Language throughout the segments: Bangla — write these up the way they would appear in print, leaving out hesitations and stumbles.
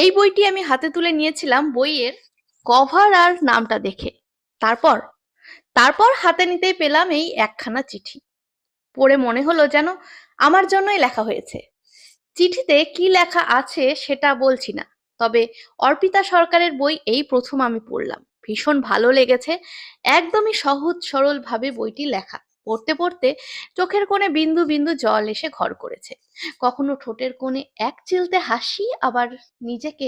এই বইটি আমি হাতে তুলে নিয়েছিলাম বইয়ের কভার আর নামটা দেখে। তারপর তারপর হাতে নিতেই পেলাম এই একখানা চিঠি। পড়ে মনে হলো যেন আমার জন্যই লেখা হয়েছে। চিঠিতে কি লেখা আছে সেটা বলছি না, তবে অর্পিতা সরকারের বই এই প্রথম আমি পড়লাম, ভীষণ ভালো লেগেছে। একদমই সহজ সরল ভাবে বইটি লেখা। পড়তে পড়তে চোখের কোণে বিন্দু বিন্দু জল এসে ঘর করেছে। কখনো ঠোঁটের কোণে এক চিলতে হাসি, আবার নিজেকে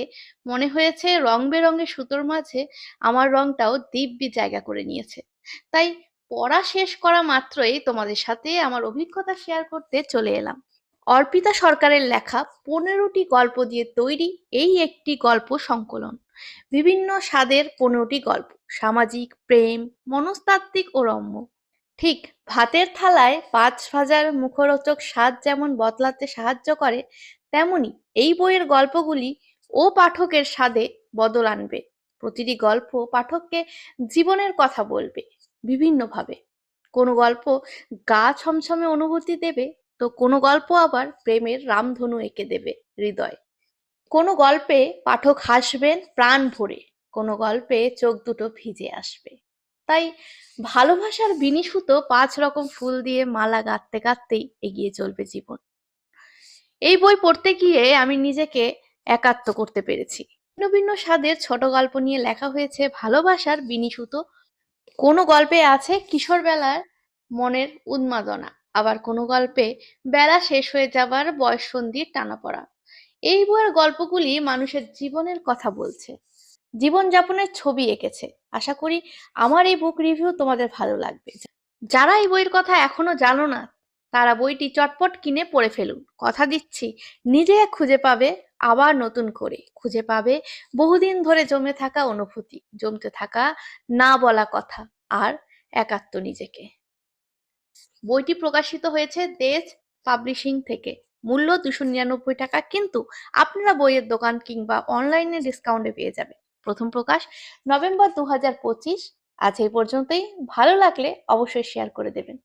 মনে হয়েছে রং বেরঙের সুতোর মাঝে আমার রংটাও দিব্যি জায়গা করে নিয়েছে। তাই পড়া শেষ করা মাত্রই তোমাদের সাথে আমার অভিজ্ঞতা শেয়ার করতে চলে এলাম। অর্পিতা সরকারের লেখা 15টি গল্প দিয়ে তৈরি এই একটি গল্প সংকলন। বিভিন্ন স্বাদের 15টি গল্প, সামাজিক, প্রেম, মনস্তাত্ত্বিক ও রম্য। ঠিক ভাতের থালায় 5 ভাজার মুখরোচক স্বাদ যেমন বদলাতে সাহায্য করে, তেমনি এই বইয়ের গল্পগুলি ও পাঠকের স্বাদে বদল আনবে। প্রতিটি গল্প পাঠককে জীবনের কথা বলবে বিভিন্নভাবে। কোনো গল্প গা ছমছমে অনুভূতি দেবে, তো কোনো গল্প আবার প্রেমের রামধনু এঁকে দেবে হৃদয়। কোনো গল্পে পাঠক হাসবেন প্রাণ ভরে, কোনো গল্পে চোখ দুটো ভিজে আসবে। তাই ভালোবাসার বিনি সুতো 5 রকম ফুল দিয়ে মালা গাঁথতে গাঁথতেই এগিয়ে চলবে জীবন। এই বই পড়তে গিয়ে আমি নিজেকে একাত্ম করতে পেরেছি। ভিন্ন ভিন্ন স্বাদের ছোট গল্প নিয়ে লেখা হয়েছে ভালোবাসার বিনি সুতো। কোনো গল্পে আছে কিশোর বেলার মনের উন্মাদনা, আবার কোনো গল্পে বেলা শেষ হয়ে যাবার বয়ঃসন্ধির টানাপড়া। এই বইয়ের গল্পগুলি মানুষের জীবনের কথা বলছে, জীবনযাপনের ছবি এঁকেছে। আশা করি আমার এই বুক রিভিউ তোমাদের ভালো লাগবে। যারা এই বইয়ের কথা এখনো জানো না, তারা বইটি চটপট কিনে পড়ে ফেলুন। কথা দিচ্ছি, নিজে খুঁজে পাবে, আবার নতুন করে খুঁজে পাবে বহুদিন ধরে জমে থাকা অনুভূতি, জমতে থাকা না বলা কথা, আর একাত্ম নিজেকে। বইটি প্রকাশিত হয়েছে দেশ পাবলিশিং থেকে। মূল্য 299 টাকা, কিন্তু আপনারা বইয়ের দোকান কিংবা অনলাইনে ডিসকাউন্টে পেয়ে যাবেন। প্রথম প্রকাশ নভেম্বর 2025। আজ এই পর্যন্তই। ভালো লাগলে অবশ্যই শেয়ার করে দেবেন।